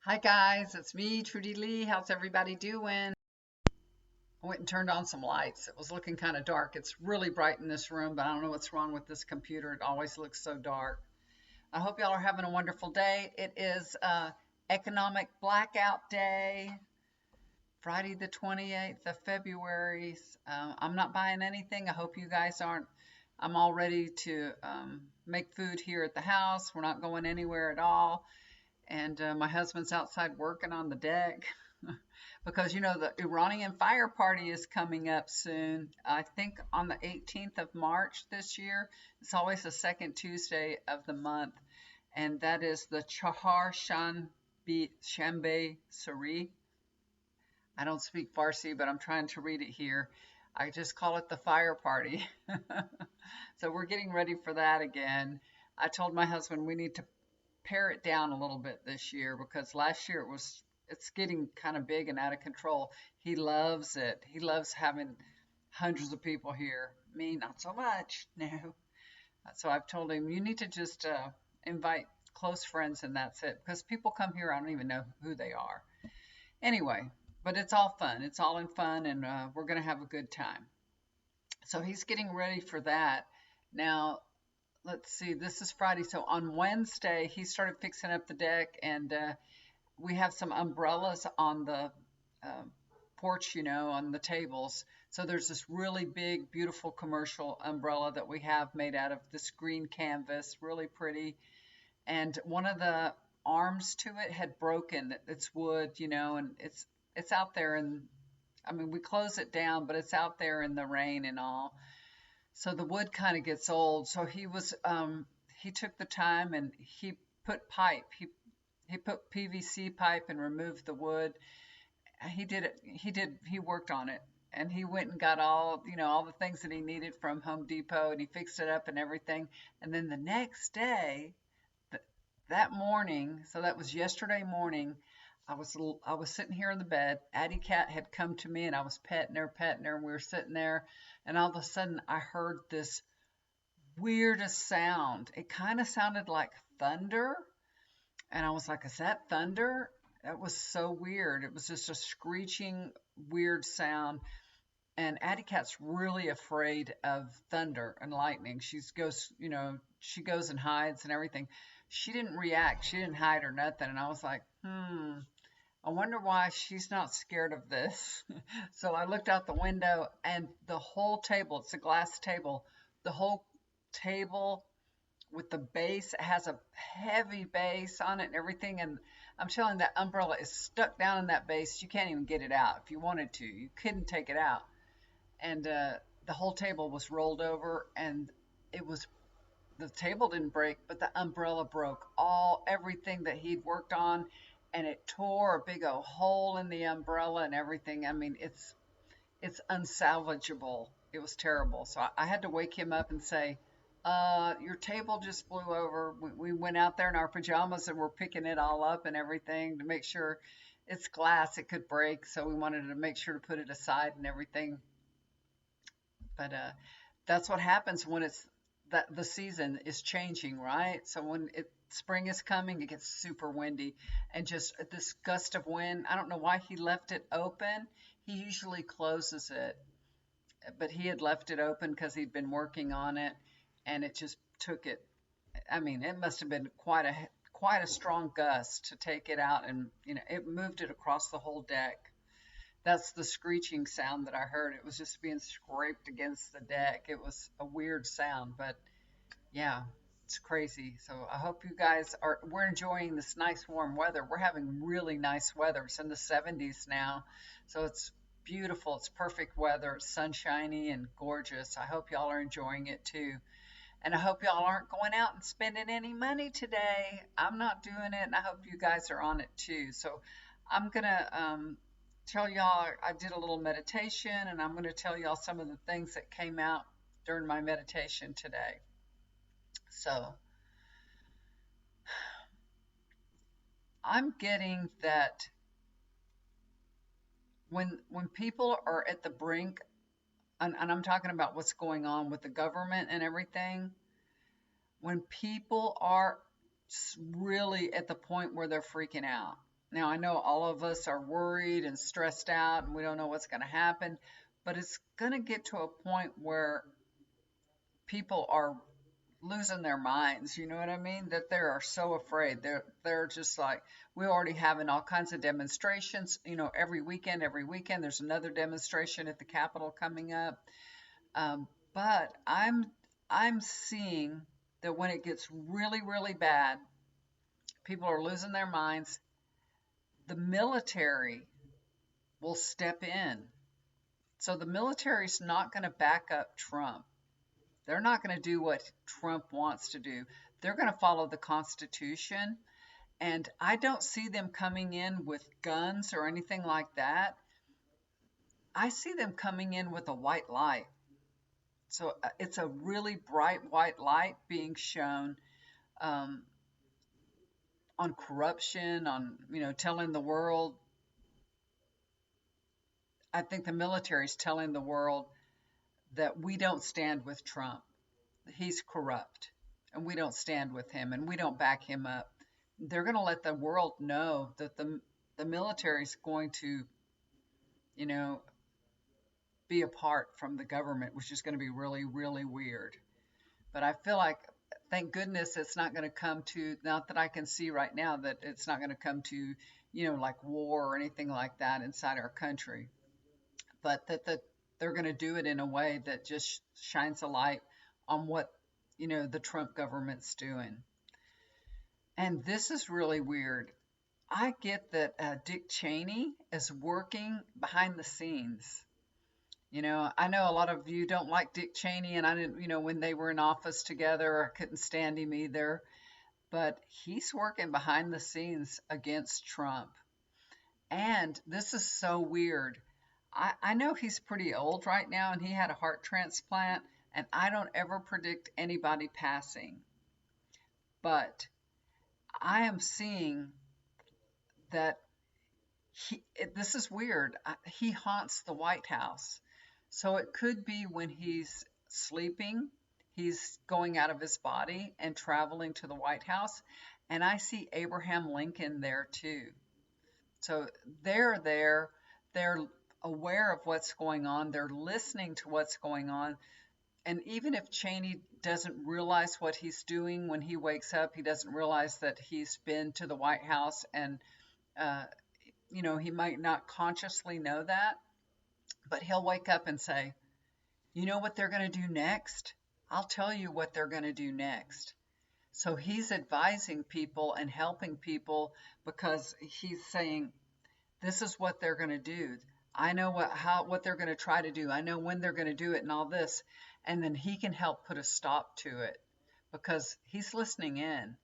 Hi guys, it's me, Trudy Lee. How's everybody doing? I went and turned on some lights. It was looking kind of dark. It's really bright in this room, but I don't know what's wrong with this computer. It always looks so dark. I hope y'all are having a wonderful day. It is Economic Blackout Day, Friday the 28th of February. I'm not buying anything. I hope you guys aren't. I'm all ready to make food here at the house. We're not going anywhere at all. And my husband's outside working on the deck because the Iranian fire party is coming up soon. I think on the 18th of March this year. It's always the second Tuesday of the month, and that is the Chahar Shanbe Sari. I don't speak Farsi, but I'm trying to read it here. I just call it the fire party. So we're getting ready for that again. I told my husband we need to pare it down a little bit this year because last year it's getting kind of big and out of control. He loves it. He loves having hundreds of people here. Me, not so much. No. So I've told him you need to just invite close friends and that's it because people come here I don't even know who they are. Anyway, but it's all fun. It's all in fun and we're going to have a good time. So he's getting ready for that. Now, let's see, this is Friday. So on Wednesday, he started fixing up the deck, and we have some umbrellas on the uh, porch, on the tables. So there's this really big, beautiful commercial umbrella that we have made out of this green canvas, really pretty. And one of the arms to it had broken. It's wood, and it's out there, and I mean, we close it down, but it's out there in the rain and all. So the wood kind of gets old. So he took the time and he put pipe. He put PVC pipe and removed the wood. He did it. He worked on it. And he went and got all the things that he needed from Home Depot and he fixed it up and everything. And then the next day, th that morning, so that was yesterday morning, I was sitting here in the bed. Addie Cat had come to me and I was petting her, and we were sitting there, and all of a sudden I heard this weirdest sound. It kind of sounded like thunder, and I was like, "Is that thunder?" It was so weird. It was just a screeching, weird sound. And Addie Cat's really afraid of thunder and lightning. She goes and hides and everything. She didn't react. She didn't hide or nothing. And I was like, I wonder why she's not scared of this. So I looked out the window and the whole table, it's a glass table, the whole table with the base, it has a heavy base on it and everything. And I'm telling you, that umbrella is stuck down in that base. You can't even get it out if you wanted to. You couldn't take it out. And the whole table was rolled over and it was the table didn't break, but the umbrella broke. Everything that he'd worked on, and it tore a big old hole in the umbrella and everything. I mean, it's unsalvageable. It was terrible. So I had to wake him up and say, your table just blew over. We went out there in our pajamas and we're picking it all up and everything to make sure it's glass. It could break. So we wanted to make sure to put it aside and everything. But that's what happens when it's that the season is changing, right? So when spring is coming, it gets super windy and just this gust of wind. I don't know why he left it open. He usually closes it, but he had left it open because he'd been working on it, and it just took it. I mean, it must have been quite a strong gust to take it out, and it moved it across the whole deck. That's the screeching sound that I heard. It was just being scraped against the deck. It was a weird sound, but yeah, it's crazy. So I hope you guys we're enjoying this nice warm weather. We're having really nice weather. It's in the 70s now. So it's beautiful. It's perfect weather. It's sunshiny and gorgeous. I hope y'all are enjoying it too. And I hope y'all aren't going out and spending any money today. I'm not doing it, and I hope you guys are on it too. So I'm gonna tell y'all I did a little meditation, and I'm gonna tell y'all some of the things that came out during my meditation today. So I'm getting that when people are at the brink, and I'm talking about what's going on with the government and everything, when people are really at the point where they're freaking out, Now, I know all of us are worried and stressed out and we don't know what's going to happen, but it's going to get to a point where people are losing their minds, you know what I mean? That they are so afraid. They're just like, we're already having all kinds of demonstrations, every weekend there's another demonstration at the Capitol coming up. But I'm seeing that when it gets really, really bad, people are losing their minds, the military will step in. So the military's not going to back up Trump. They're not going to do what Trump wants to do. They're going to follow the Constitution. And I don't see them coming in with guns or anything like that. I see them coming in with a white light. So it's a really bright white light being shown um, on corruption, on, telling the world. I think the military is telling the world that we don't stand with Trump. He's corrupt, and we don't stand with him, and we don't back him up. They're going to let the world know that the military is going to, you know, be apart from the government, which is going to be really, really weird. But I feel like, thank goodness, it's not going to come to, not that I can see right now, that it's not going to come to, like war or anything like that inside our country, but that they're going to do it in a way that just shines a light on what, the Trump government's doing. And this is really weird. I get that Dick Cheney is working behind the scenes. I know a lot of you don't like Dick Cheney, and I didn't, when they were in office together, I couldn't stand him either. But he's working behind the scenes against Trump. And this is so weird. I know he's pretty old right now, and he had a heart transplant, and I don't ever predict anybody passing. But I am seeing that this is weird. He haunts the White House. So it could be when he's sleeping, he's going out of his body and traveling to the White House. And I see Abraham Lincoln there too. So they're there, they're aware of what's going on, they're listening to what's going on. And even if Cheney doesn't realize what he's doing when he wakes up, he doesn't realize that he's been to the White House, and he might not consciously know that, but he'll wake up and say, you know what they're going to do next? I'll tell you what they're going to do next. So he's advising people and helping people because he's saying, this is what they're going to do. I know what they're going to try to do. I know when they're going to do it and all this. And then he can help put a stop to it because he's listening in.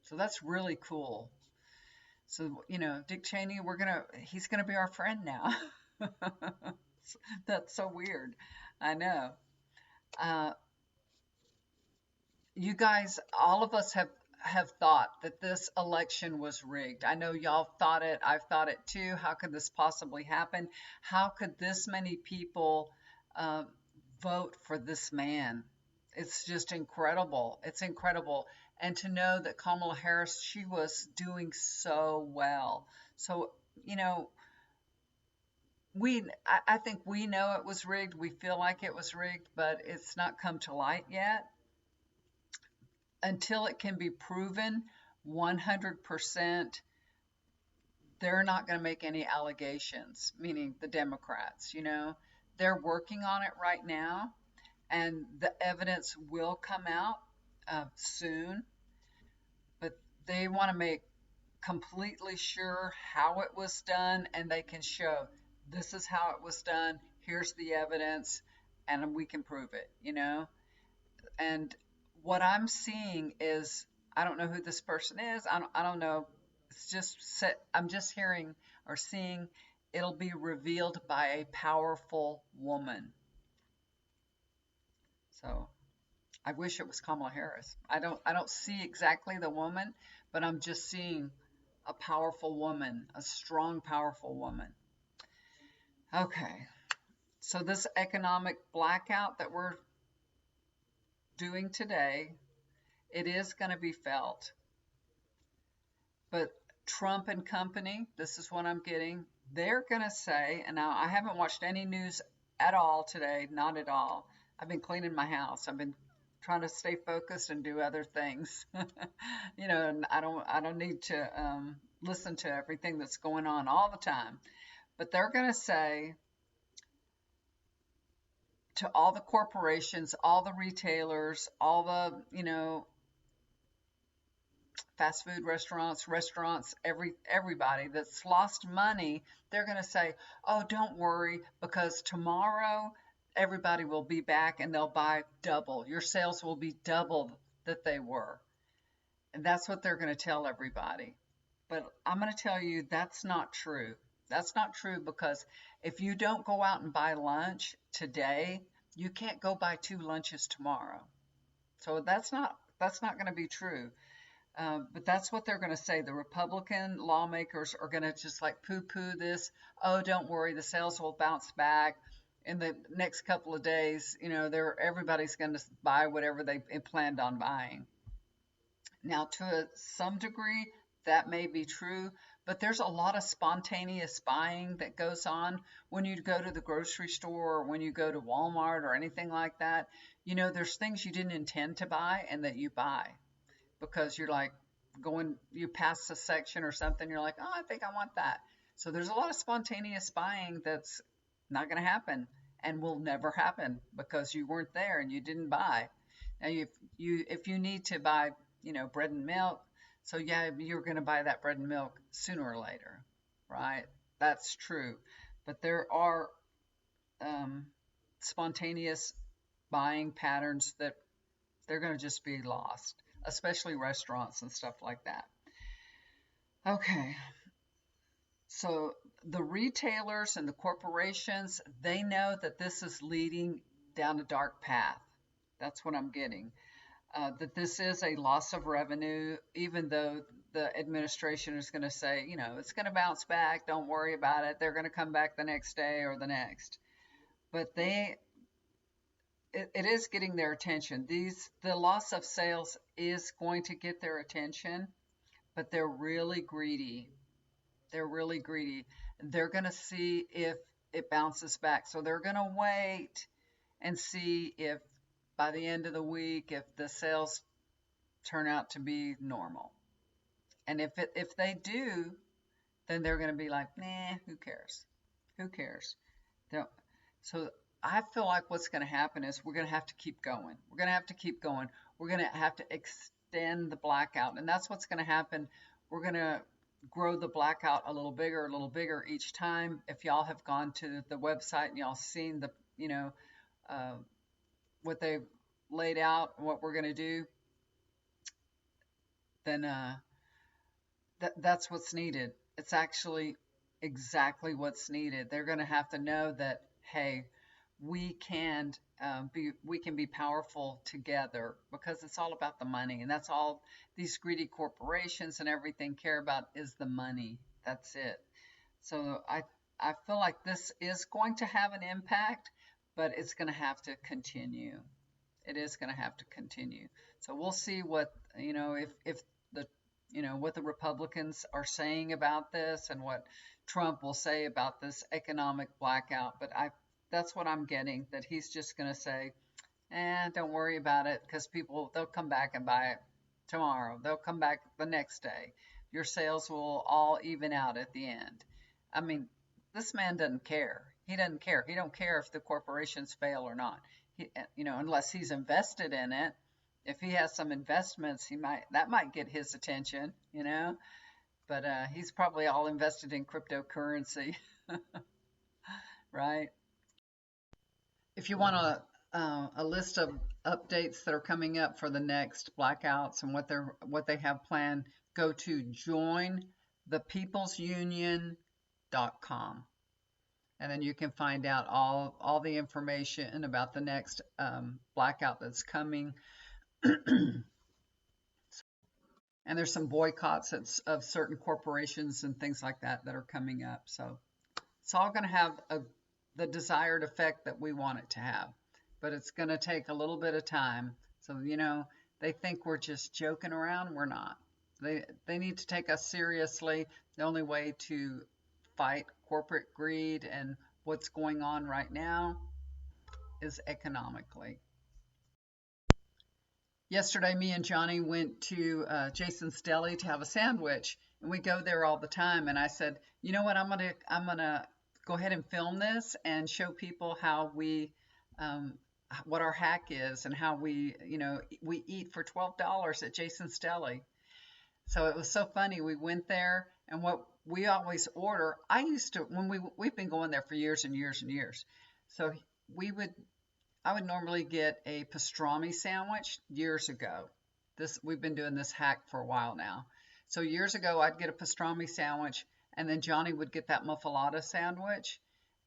So that's really cool. So, Dick Cheney, he's going to be our friend now. That's so weird. I know. You guys, all of us have thought that this election was rigged. I know y'all thought it. I've thought it too. How could this possibly happen? How could this many people vote for this man? It's just incredible. It's incredible. And to know that Kamala Harris, she was doing so well. So, I think we know it was rigged. We feel like it was rigged, but it's not come to light yet. Until it can be proven 100%, they're not going to make any allegations, meaning the Democrats, They're working on it right now, and the evidence will come out soon, but they want to make completely sure how it was done, and they can show this is how it was done, here's the evidence, and we can prove it, And what I'm seeing is, I don't know who this person is. I don't know. It's just I'm just hearing or seeing it'll be revealed by a powerful woman. So I wish it was Kamala Harris. I don't see exactly the woman, but I'm just seeing a powerful woman, a strong, powerful woman. Okay. So this economic blackout that we're doing today, it is going to be felt. But Trump and company, this is what I'm getting. They're going to say, and now I haven't watched any news at all today, not at all. I've been cleaning my house. I've been trying to stay focused and do other things. And I don't need to listen to everything that's going on all the time. But they're going to say to all the corporations, all the retailers, all the, fast food restaurants, everybody that's lost money, they're going to say, "Oh, don't worry, because tomorrow everybody will be back and they'll buy double. Your sales will be double that they were." And that's what they're going to tell everybody. But I'm going to tell you that's not true. That's not true, because if you don't go out and buy lunch today, you can't go buy 2 lunches tomorrow. So that's not going to be true. But that's what they're going to say. The Republican lawmakers are going to just like poo-poo this. "Oh, don't worry, the sales will bounce back in the next couple of days. Everybody's going to buy whatever they planned on buying." Now, to some degree, that may be true, but there's a lot of spontaneous buying that goes on when you go to the grocery store or when you go to Walmart or anything like that. There's things you didn't intend to buy and that you buy, because you're like you pass a section or something, you're like, "Oh, I think I want that." So there's a lot of spontaneous buying that's not going to happen and will never happen because you weren't there and you didn't buy. Now, if you need to buy, bread and milk, so yeah, you're going to buy that bread and milk sooner or later, right? That's true. But there are spontaneous buying patterns that they're going to just be lost, especially restaurants and stuff like that. Okay. So the retailers and the corporations, they know that this is leading down a dark path. That's what I'm getting. That this is a loss of revenue, even though the administration is going to say, it's going to bounce back. Don't worry about it. They're going to come back the next day or the next. But it is getting their attention. The loss of sales is going to get their attention, but they're really greedy. They're really greedy. They're going to see if it bounces back. So they're going to wait and see if by the end of the week, if the sales turn out to be normal. And if they do, then they're going to be like, "Nah, who cares? Who cares?" So I feel like what's going to happen is we're going to have to keep going. We're going to have to keep going. We're going to have to extend the blackout. And that's what's going to happen. We're going to grow the blackout a little bigger each time. If y'all have gone to the website and y'all seen the, what they laid out, what we're going to do, then that's what's needed. It's actually exactly what's needed. They're going to have to know that, hey, we can be powerful together, because it's all about the money, and that's all these greedy corporations and everything care about is the money. That's it. So I feel like this is going to have an impact, but it's going to have to continue. It is going to have to continue. So we'll see what if the what the Republicans are saying about this and what Trump will say about this economic blackout. But that's what I'm getting, that he's just going to say, don't worry about it, because they'll come back and buy it tomorrow. They'll come back the next day. Your sales will all even out at the end. I mean, this man doesn't care. He doesn't care. He don't care if the corporations fail or not. Unless he's invested in it. If he has some investments, that might get his attention, But he's probably all invested in cryptocurrency, right? If you want a list of updates that are coming up for the next blackouts and what they have planned, go to jointhepeoplesunion.com. And then you can find out all the information about the next blackout that's coming. And there's some boycotts of certain corporations and things like that are coming up. So it's all going to have the desired effect that we want it to have. But it's going to take a little bit of time. So, they think we're just joking around. We're not. They need to take us seriously. The only way to fight corporate greed and what's going on right now is economically. Yesterday, me and Johnny went to Jason's Deli to have a sandwich, and we go there all the time. And I said, you know what? I'm gonna go ahead and film this and show people how um, what our hack is and how we eat for $12 at Jason's Deli. So it was so funny. We went there, and what we always order, I used to when we've been going there for years and years and years. So we would I would normally get a pastrami sandwich years ago. This we've been doing this hack for a while now. So years ago, I'd get a pastrami sandwich, and then Johnny would get that muffalata sandwich,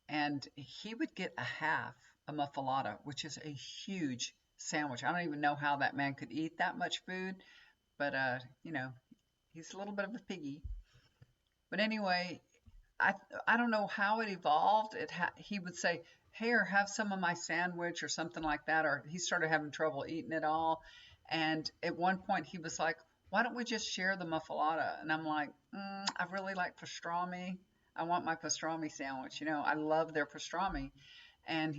and he would get a half a muffalata, which is a huge sandwich. I don't even know how that man could eat that much food, but he's a little bit of a piggy. But anyway, I I don't know how it evolved. He would say, "Here, have some of my sandwich" or something like that, or he started having trouble eating it all. And at one point, he was like, "Why don't we just share the muffalata?" And I'm like, "I really like pastrami. I want my pastrami sandwich. I love their pastrami." And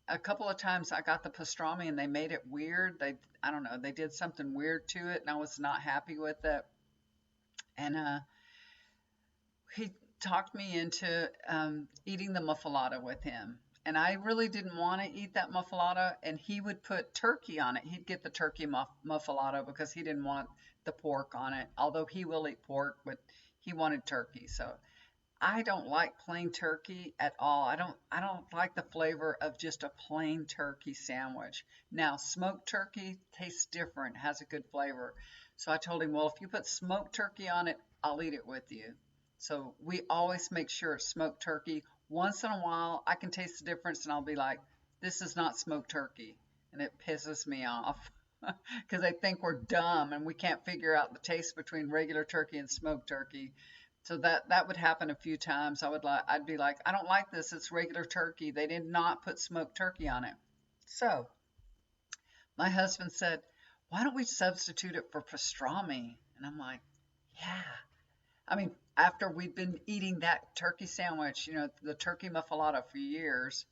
a couple of times I got the pastrami and they made it weird. I don't know, they did something weird to it, and I was not happy with it. And he talked me into eating the muffalata with him. And I really didn't want to eat that muffalata. And he would put turkey on it. He'd get the turkey muffalata because he didn't want the pork on it. Although he will eat pork, but he wanted turkey. So I don't like plain turkey at all. I don't like the flavor of just a plain turkey sandwich. Now, smoked turkey tastes different, has a good flavor. So I told him, well, if you put smoked turkey on it, I'll eat it with you. So we always make sure it's smoked turkey. Once in a while, I can taste the difference and I'll be like, this is not smoked turkey. And it pisses me off because they think we're dumb and we can't figure out the taste between regular turkey and smoked turkey. So that would happen a few times. I'd be like, I don't like this. It's regular turkey. They did not put smoked turkey on it. So my husband said, why don't we substitute it for pastrami? And I'm like, yeah. I mean, after we'd been eating that turkey sandwich, the turkey muffalata for years,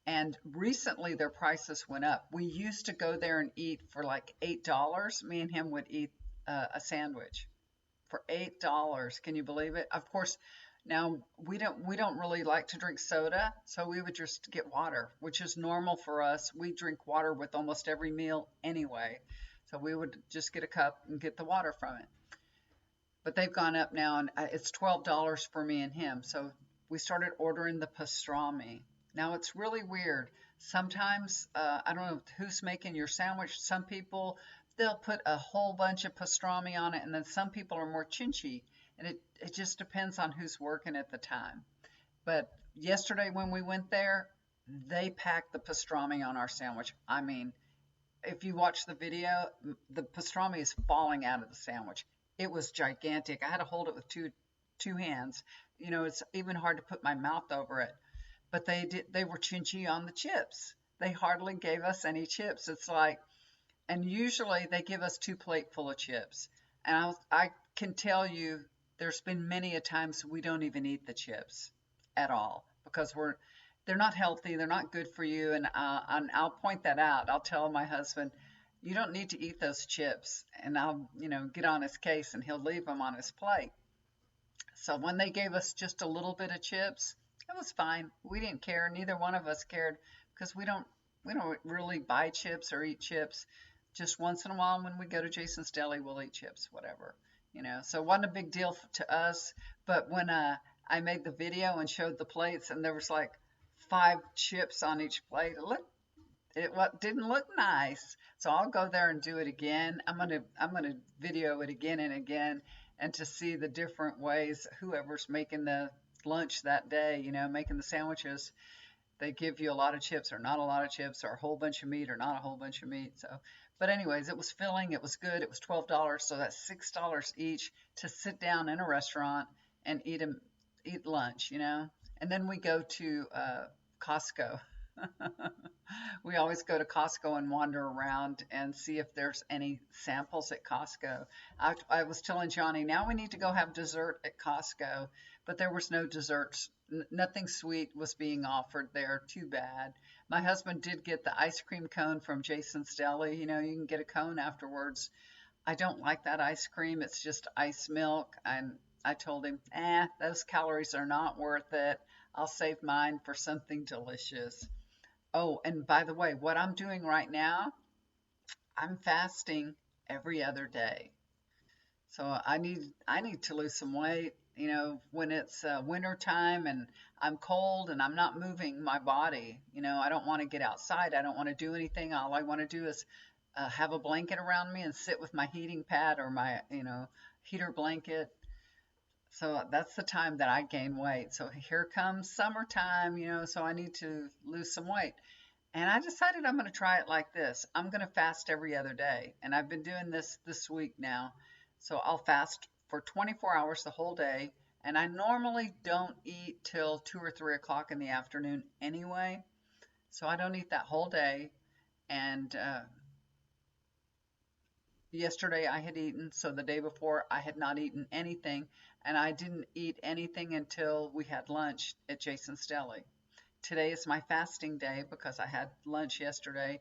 and recently their prices went up. We used to go there and eat for like $8. Me and him would eat a sandwich for $8. Can you believe it? Of course, now we don't really like to drink soda, so we would just get water, which is normal for us. We drink water with almost every meal anyway. So we would just get a cup and get the water from it. But they've gone up now, and it's $12 for me and him. So we started ordering the pastrami. Now it's really weird. Sometimes I don't know who's making your sandwich. Some people they'll put a whole bunch of pastrami on it, and then some people are more chinchy, and it just depends on who's working at the time. But yesterday when we went there, they packed the pastrami on our sandwich. I mean, if you watch the video, the pastrami is falling out of the sandwich. It was gigantic. I had to hold it with two hands. It's even hard to put my mouth over it. But they were chinchy on the chips. They hardly gave us any chips. It's like, and usually they give us two plate full of chips. And I can tell you there's been many a times we don't even eat the chips at all because they're not healthy, they're not good for you, and I'll point that out. I'll tell my husband, you don't need to eat those chips, and I'll get on his case, and he'll leave them on his plate. So when they gave us just a little bit of chips, it was fine. We didn't care. Neither one of us cared because we don't really buy chips or eat chips. Just once in a while when we go to Jason's Deli, we'll eat chips, whatever. So it wasn't a big deal to us. But when I made the video and showed the plates, and there was like 5 chips on each plate, what didn't look nice. So I'll go there and do it again. I'm gonna video it again and again, and to see the different ways whoever's making the lunch that day, making the sandwiches, they give you a lot of chips or not a lot of chips, or a whole bunch of meat or not a whole bunch of meat. So, but anyways, it was filling. It was good. It was $12, so that's $6 each to sit down in a restaurant and eat lunch. And then we go to Costco. We always go to Costco and wander around and see if there's any samples at Costco. I was telling Johnny, now we need to go have dessert at Costco, but there was no desserts. Nothing sweet was being offered there. Too bad. My husband did get the ice cream cone from Jason's Deli. You know, you can get a cone afterwards. I don't like that ice cream. It's just ice milk. And I told him, those calories are not worth it. I'll save mine for something delicious. Oh, and by the way, what I'm doing right now, I'm fasting every other day. So I need to lose some weight. You know, when it's winter time and I'm cold and I'm not moving my body, you know, I don't want to get outside. I don't want to do anything. All I want to do is have a blanket around me and sit with my heating pad or my, heater blanket. So that's the time that I gain weight. So here comes summertime, so I need to lose some weight. And I decided I'm going to try it like this. I'm going to fast every other day. And I've been doing this week now. So I'll fast for 24 hours the whole day. And I normally don't eat till 2 or 3 o'clock in the afternoon anyway. So I don't eat that whole day. And yesterday I had eaten. So the day before I had not eaten anything. And I didn't eat anything until we had lunch at Jason's Deli. Today is my fasting day because I had lunch yesterday.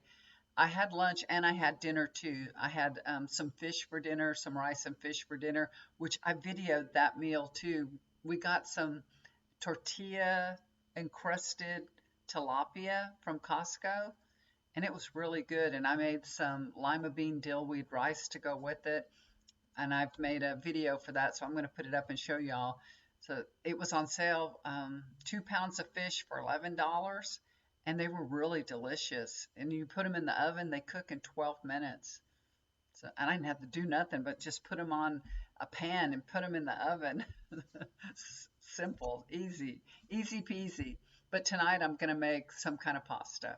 I had lunch and I had dinner too. I had some fish for dinner, some rice and fish for dinner, which I videoed that meal too. We got some tortilla encrusted tilapia from Costco, and it was really good. And I made some lima bean dillweed rice to go with it, and I've made a video for that, so I'm going to put it up and show y'all. So it was on sale, 2 pounds of fish for $11, and they were really delicious. And you put them in the oven, they cook in 12 minutes. So I didn't have to do nothing but just put them on a pan and put them in the oven. Simple, easy, easy peasy. But tonight I'm going to make some kind of pasta.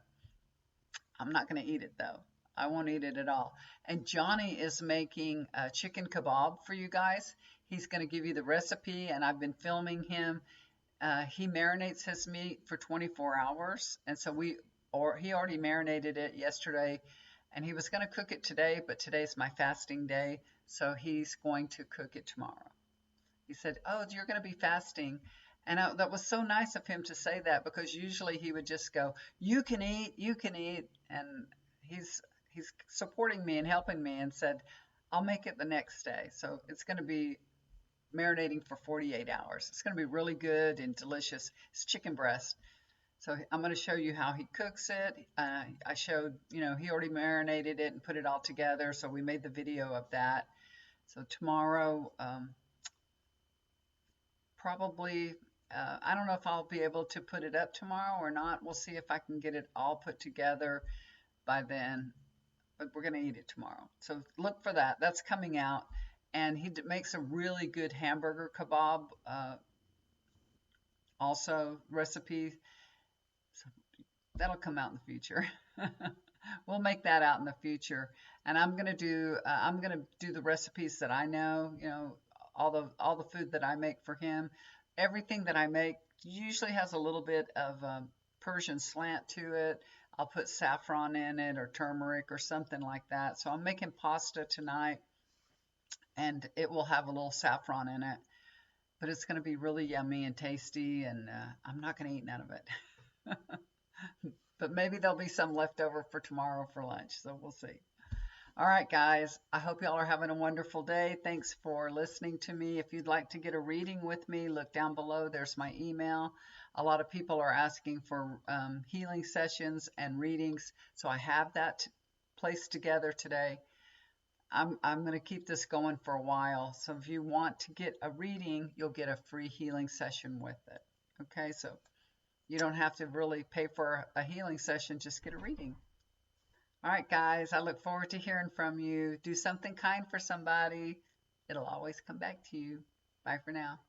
I'm not going to eat it though. I won't eat it at all. And Johnny is making a chicken kebab for you guys. He's going to give you the recipe, and I've been filming him. He marinates his meat for 24 hours, and so he already marinated it yesterday, and he was going to cook it today, but today's my fasting day, so he's going to cook it tomorrow. He said, "Oh, you're going to be fasting." And that was so nice of him to say that, because usually he would just go, "You can eat, you can eat." And he's supporting me and helping me and said, "I'll make it the next day." So it's going to be marinating for 48 hours. It's going to be really good and delicious. It's chicken breast. So I'm going to show you how he cooks it. I showed, he already marinated it and put it all together. So we made the video of that. So tomorrow, probably, I don't know if I'll be able to put it up tomorrow or not. We'll see if I can get it all put together by then, but we're going to eat it tomorrow. So look for that. That's coming out. And he makes a really good hamburger kebab also recipe. So that'll come out in the future. We'll make that out in the future. And I'm gonna do the recipes that I know, all the food that I make for him. Everything that I make usually has a little bit of Persian slant to it. I'll put saffron in it or turmeric or something like that. So I'm making pasta tonight, and it will have a little saffron in it. But it's going to be really yummy and tasty, and I'm not going to eat none of it. But maybe there'll be some left over for tomorrow for lunch, so we'll see. All right, guys, I hope y'all are having a wonderful day. Thanks for listening to me. If you'd like to get a reading with me, look down below. There's my email. A lot of people are asking for healing sessions and readings, so I have that placed together today. I'm going to keep this going for a while. So if you want to get a reading, you'll get a free healing session with it. Okay, so you don't have to really pay for a healing session, just get a reading. All right, guys, I look forward to hearing from you. Do something kind for somebody. It'll always come back to you. Bye for now.